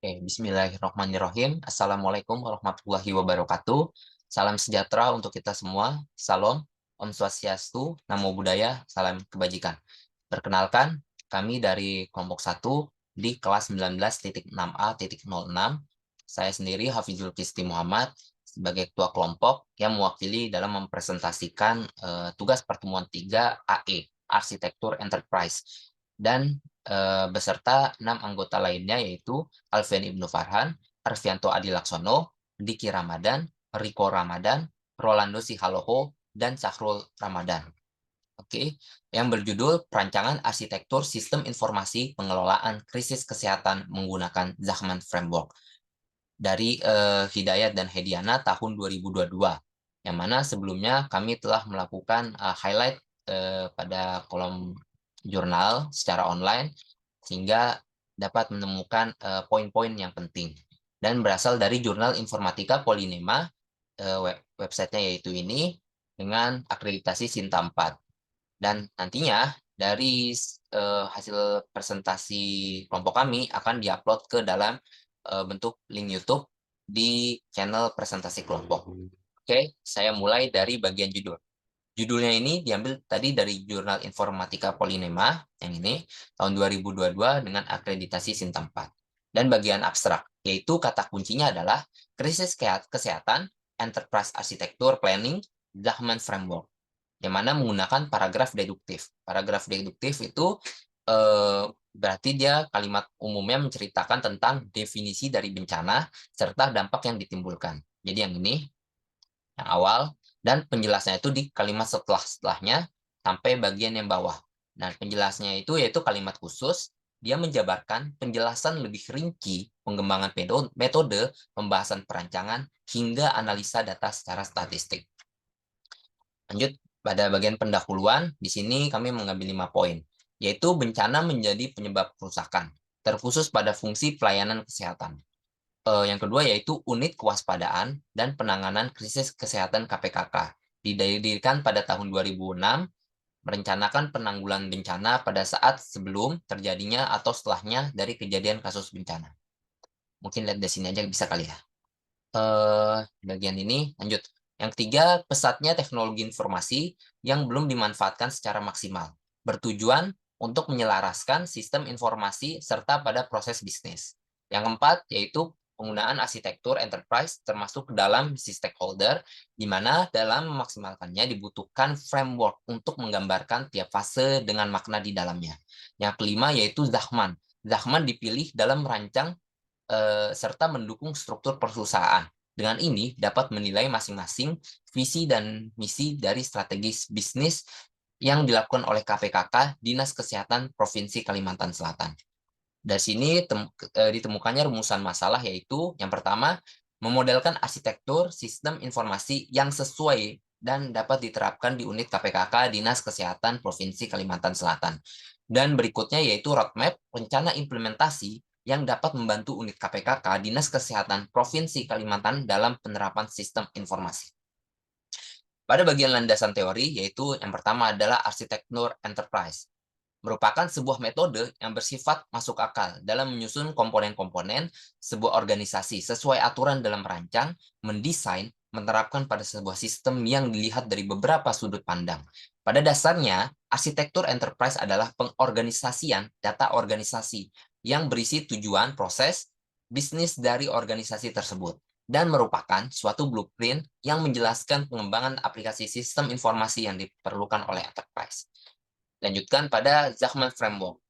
Bismillahirrahmanirrahim. Assalamualaikum warahmatullahi wabarakatuh. Salam sejahtera untuk kita semua. Salam, Om Swastiastu, Namo Buddhaya, salam kebajikan. Perkenalkan, kami dari kelompok 1 di kelas 19.6A.06. Saya sendiri Hafizul Kisti Muhammad sebagai ketua kelompok yang mewakili dalam mempresentasikan tugas pertemuan 3 AE, Arsitektur Enterprise. Dan beserta 6 anggota lainnya yaitu Alfian Ibnu Farhan, Arfianto Adilaksono, Diki Ramadan, Riko Ramadan, Rolando Sihaloho, dan Syahrul Ramadan. Oke, yang berjudul Perancangan Arsitektur Sistem Informasi Pengelolaan Krisis Kesehatan Menggunakan Zachman Framework dari Hidayat dan Hediana tahun 2022. Yang mana sebelumnya kami telah melakukan highlight pada kolom jurnal secara online sehingga dapat menemukan poin-poin yang penting dan berasal dari jurnal Informatika Polinema, websitenya yaitu ini dengan akreditasi Sinta 4. Dan nantinya dari hasil presentasi kelompok kami akan diupload ke dalam bentuk link YouTube di channel presentasi kelompok. Oke, saya mulai dari bagian judul. Judulnya ini diambil tadi dari Jurnal Informatika Polinema, yang ini, tahun 2022 dengan akreditasi Sinta 4. Dan bagian abstrak, yaitu kata kuncinya adalah Krisis Kesehatan, Enterprise Architecture Planning, Zachman Framework, yang mana menggunakan paragraf deduktif. Paragraf deduktif itu berarti dia kalimat umumnya menceritakan tentang definisi dari bencana serta dampak yang ditimbulkan. Jadi yang ini, yang awal, dan penjelasannya itu di kalimat setelahnya sampai bagian yang bawah. Nah, penjelasnya itu yaitu kalimat khusus, dia menjabarkan penjelasan lebih rinci pengembangan metode, pembahasan perancangan, hingga analisa data secara statistik. Lanjut, pada bagian pendahuluan, di sini kami mengambil 5 poin, yaitu bencana menjadi penyebab kerusakan, terkhusus pada fungsi pelayanan kesehatan. Yang kedua yaitu unit kewaspadaan dan penanganan krisis kesehatan KPKK. Didirikan pada tahun 2006, merencanakan penanggulangan bencana pada saat sebelum terjadinya atau setelahnya dari kejadian kasus bencana. Mungkin lihat di sini aja bisa kali ya. Bagian ini lanjut. Yang ketiga, pesatnya teknologi informasi yang belum dimanfaatkan secara maksimal, bertujuan untuk menyelaraskan sistem informasi serta pada proses bisnis. Yang keempat, yaitu penggunaan arsitektur enterprise termasuk dalam si stakeholder, di mana dalam memaksimalkannya dibutuhkan framework untuk menggambarkan tiap fase dengan makna di dalamnya. Yang kelima, yaitu Zachman. Zachman dipilih dalam merancang serta mendukung struktur perusahaan. Dengan ini dapat menilai masing-masing visi dan misi dari strategi bisnis yang dilakukan oleh KPKK, Dinas Kesehatan Provinsi Kalimantan Selatan. Dari sini ditemukannya rumusan masalah, yaitu yang pertama, memodelkan arsitektur sistem informasi yang sesuai dan dapat diterapkan di unit KPKK Dinas Kesehatan Provinsi Kalimantan Selatan. Dan berikutnya yaitu roadmap rencana implementasi yang dapat membantu unit KPKK Dinas Kesehatan Provinsi Kalimantan dalam penerapan sistem informasi. Pada bagian landasan teori, yaitu yang pertama adalah arsitektur enterprise, merupakan sebuah metode yang bersifat masuk akal dalam menyusun komponen-komponen sebuah organisasi sesuai aturan dalam merancang, mendesain, menerapkan pada sebuah sistem yang dilihat dari beberapa sudut pandang. Pada dasarnya, arsitektur enterprise adalah pengorganisasian data organisasi yang berisi tujuan, proses, bisnis dari organisasi tersebut, dan merupakan suatu blueprint yang menjelaskan pengembangan aplikasi sistem informasi yang diperlukan oleh enterprise. Lanjutkan pada Zachman Framework,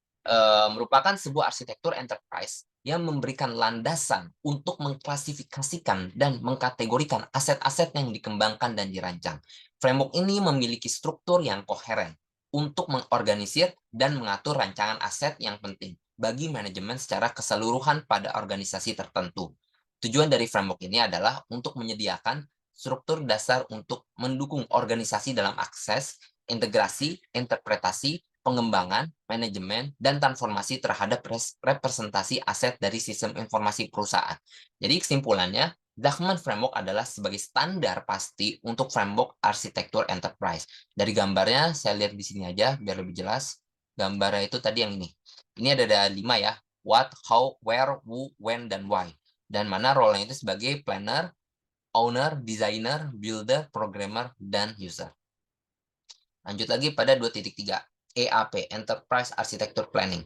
merupakan sebuah arsitektur enterprise yang memberikan landasan untuk mengklasifikasikan dan mengkategorikan aset-aset yang dikembangkan dan dirancang. Framework ini memiliki struktur yang koheren untuk mengorganisir dan mengatur rancangan aset yang penting bagi manajemen secara keseluruhan pada organisasi tertentu. Tujuan dari framework ini adalah untuk menyediakan struktur dasar untuk mendukung organisasi dalam akses, integrasi, interpretasi, pengembangan, manajemen, dan transformasi terhadap representasi aset dari sistem informasi perusahaan. Jadi kesimpulannya, Zachman Framework adalah sebagai standar pasti untuk framework arsitektur enterprise. Dari gambarnya, saya lihat di sini aja biar lebih jelas. Gambarnya itu tadi yang ini. Ini ada 5 ya. what, how, where, who, when, dan why. Dan mana role-nya itu sebagai planner, owner, designer, builder, programmer, dan user. Lanjut lagi pada 2.3, EAP, Enterprise Architecture Planning.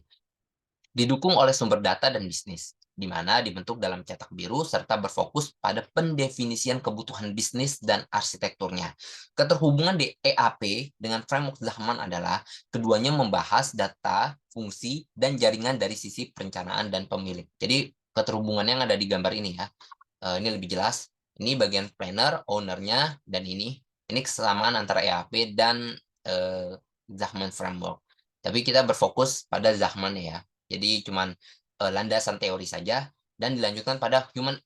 Didukung oleh sumber data dan bisnis, di mana dibentuk dalam cetak biru serta berfokus pada pendefinisian kebutuhan bisnis dan arsitekturnya. Keterhubungan di EAP dengan framework Zahman adalah keduanya membahas data, fungsi, dan jaringan dari sisi perencanaan dan pemilik. Jadi keterhubungannya yang ada di gambar ini ya. Ini lebih jelas. Ini bagian planner, ownernya, dan ini kesamaan antara EAP dan Zahman framework. Tapi kita berfokus pada Zahman ya. Jadi cuman landasan teori saja dan dilanjutkan pada human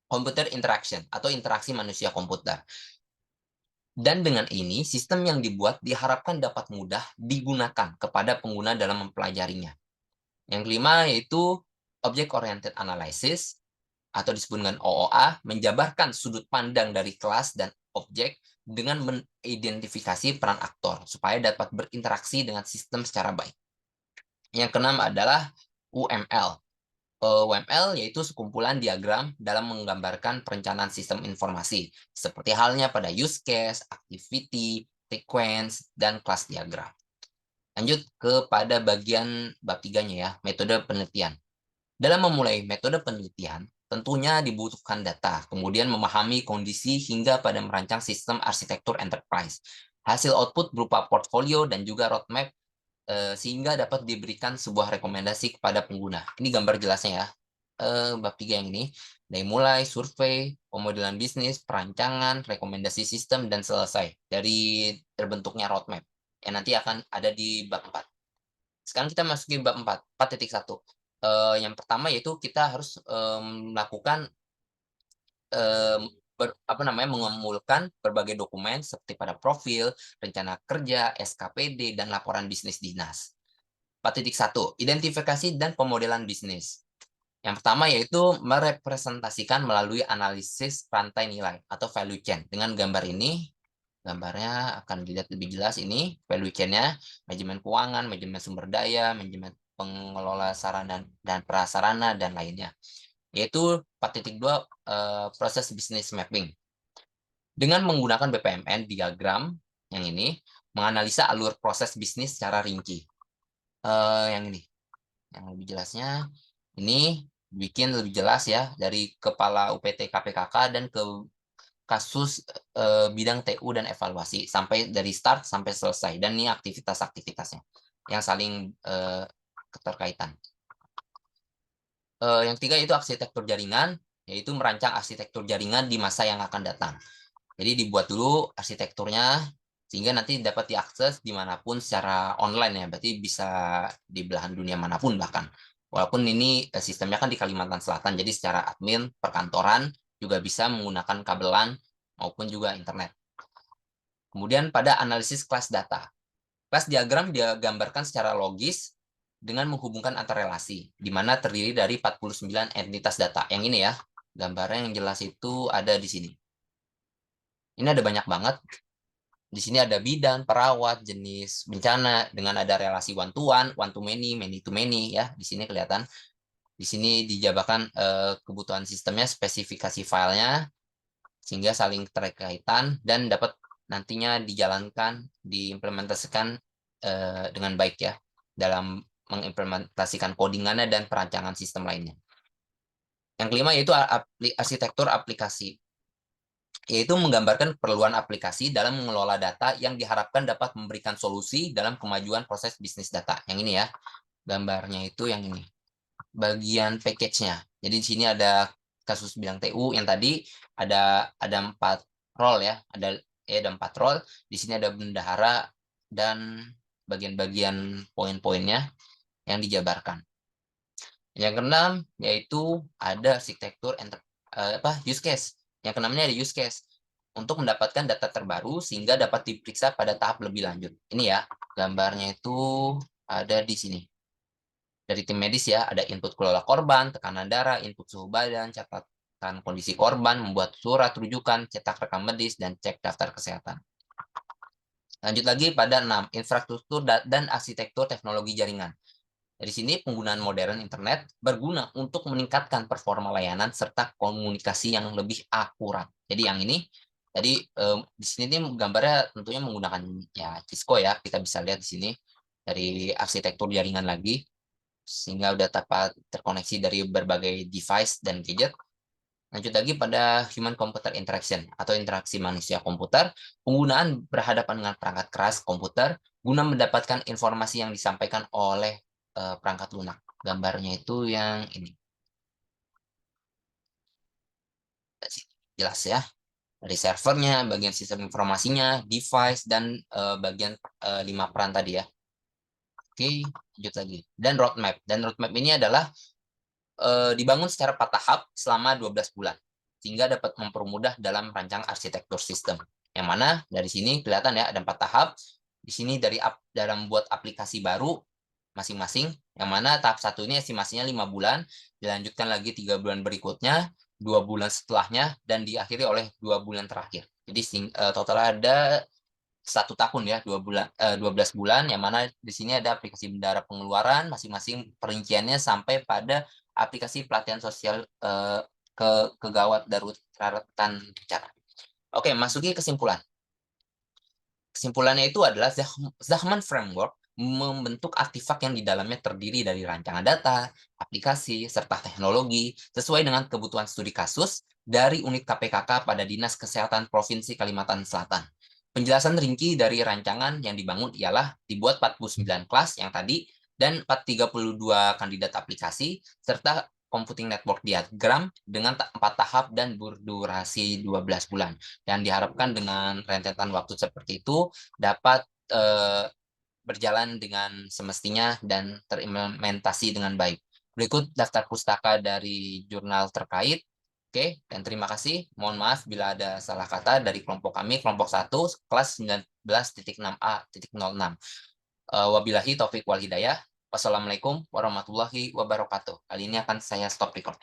computer interaction atau interaksi manusia komputer. Dan dengan ini, sistem yang dibuat diharapkan dapat mudah digunakan kepada pengguna dalam mempelajarinya. Yang kelima yaitu Object Oriented Analysis atau disebut dengan OOA, menjabarkan sudut pandang dari kelas dan objek dengan mengidentifikasi peran aktor supaya dapat berinteraksi dengan sistem secara baik. Yang keenam adalah UML. UML yaitu sekumpulan diagram dalam menggambarkan perencanaan sistem informasi, seperti halnya pada use case, activity, sequence, dan kelas diagram. Lanjut kepada bagian bab 3-nya ya, metode penelitian. Dalam memulai metode penelitian, tentunya dibutuhkan data, kemudian memahami kondisi hingga pada merancang sistem arsitektur enterprise. Hasil output berupa portfolio dan juga roadmap sehingga dapat diberikan sebuah rekomendasi kepada pengguna. Ini gambar jelasnya ya. Bab 3 yang ini, dari mulai survei, pemodelan bisnis, perancangan, rekomendasi sistem, dan selesai dari terbentuknya roadmap yang nanti akan ada di bab 4. Sekarang kita masuki bab 4, 4.1. Yang pertama yaitu kita harus melakukan mengumpulkan berbagai dokumen seperti pada profil, rencana kerja, SKPD, dan laporan bisnis dinas. 4.1, identifikasi dan pemodelan bisnis. Yang pertama yaitu merepresentasikan melalui analisis rantai nilai atau value chain. Dengan gambar ini, gambarnya akan dilihat lebih jelas ini, value chain-nya, manajemen keuangan, manajemen sumber daya, manajemen pengelola sarana dan prasarana, dan lainnya. Yaitu 4.2, proses bisnis mapping. Dengan menggunakan BPMN diagram yang ini, menganalisa alur proses bisnis secara rinci. Yang ini, yang lebih jelasnya, ini bikin lebih jelas ya dari kepala UPT KPKK dan ke kasus bidang TU dan evaluasi sampai dari start sampai selesai, dan ini aktivitas-aktivitasnya yang saling keterkaitan. Yang tiga itu arsitektur jaringan, yaitu merancang arsitektur jaringan di masa yang akan datang. Jadi dibuat dulu arsitekturnya sehingga nanti dapat diakses dimanapun secara online ya, berarti bisa di belahan dunia manapun bahkan. Walaupun ini sistemnya kan di Kalimantan Selatan, jadi secara admin perkantoran juga bisa menggunakan kabelan maupun juga internet. Kemudian pada analisis kelas data. Kelas diagram dia gambarkan secara logis dengan menghubungkan antar relasi, di mana terdiri dari 49 entitas data. Yang ini ya, gambarnya yang jelas itu ada di sini. Ini ada banyak banget. Di sini ada bidan, perawat, jenis bencana, dengan ada relasi one to many, many to many ya. Di sini kelihatan. Di sini dijabarkan kebutuhan sistemnya, spesifikasi filenya, sehingga saling terkaitan dan dapat nantinya dijalankan, diimplementasikan dengan baik ya, dalam mengimplementasikan codingannya dan perancangan sistem lainnya. Yang kelima yaitu arsitektur aplikasi, yaitu menggambarkan keperluan aplikasi dalam mengelola data yang diharapkan dapat memberikan solusi dalam kemajuan proses bisnis data. Yang ini ya, gambarnya itu yang ini. Bagian package-nya. Jadi di sini ada kasus bidang TU yang tadi ada 4 role ya, ada 4 role. Di sini ada bendahara dan bagian-bagian poin-poinnya yang dijabarkan. Yang keenam yaitu ada arsitektur use case. Yang keenamnya ada use case untuk mendapatkan data terbaru sehingga dapat diperiksa pada tahap lebih lanjut. Ini ya, gambarnya itu ada di sini. Dari tim medis ya, ada input kelola korban, tekanan darah, input suhu badan, catatan kondisi korban, membuat surat rujukan, cetak rekam medis, dan cek daftar kesehatan. Lanjut lagi pada 6, infrastruktur dan arsitektur teknologi jaringan. Dari sini penggunaan modern internet berguna untuk meningkatkan performa layanan serta komunikasi yang lebih akurat. Jadi yang ini tadi, di sini nih gambarnya tentunya menggunakan ya Cisco ya, kita bisa lihat di sini dari arsitektur jaringan lagi, sehingga udah dapat terkoneksi dari berbagai device dan gadget. Lanjut lagi pada human computer interaction atau interaksi manusia komputer, penggunaan berhadapan dengan perangkat keras komputer guna mendapatkan informasi yang disampaikan oleh perangkat lunak. Gambarnya itu yang ini, jelas ya. Dari servernya, bagian sistem informasinya, device, dan bagian 5 peran tadi ya. Oke, lanjut lagi. Dan roadmap ini adalah dibangun secara 4 tahap selama 12 bulan, sehingga dapat mempermudah dalam merancang arsitektur sistem. Yang mana dari sini kelihatan ya ada 4 tahap. Di sini dalam buat aplikasi baru masing-masing, yang mana tahap 1 ini estimasinya 5 bulan, dilanjutkan lagi 3 bulan berikutnya, 2 bulan setelahnya, dan diakhiri oleh 2 bulan terakhir. Jadi total ada 1 tahun ya, 12 bulan, yang mana di sini ada aplikasi bendara pengeluaran, masing-masing perinciannya sampai pada aplikasi pelatihan sosial kegawat daruratan bencana. Oke, masuki kesimpulan. Kesimpulannya itu adalah Zahman Framework membentuk artefak yang di dalamnya terdiri dari rancangan data, aplikasi, serta teknologi sesuai dengan kebutuhan studi kasus dari unit KPKK pada Dinas Kesehatan Provinsi Kalimantan Selatan. Penjelasan rinci dari rancangan yang dibangun ialah dibuat 49 kelas yang tadi dan 432 kandidat aplikasi serta computing network diagram dengan 4 tahap dan berdurasi 12 bulan. Dan diharapkan dengan rentetan waktu seperti itu dapat berjalan dengan semestinya dan terimplementasi dengan baik. Berikut daftar pustaka dari jurnal terkait. Oke, dan terima kasih. Mohon maaf bila ada salah kata dari kelompok kami, kelompok 1, kelas 19.6A.06. Wabillahi taufik wal hidayah. Wassalamualaikum warahmatullahi wabarakatuh. Kali ini akan saya stop record.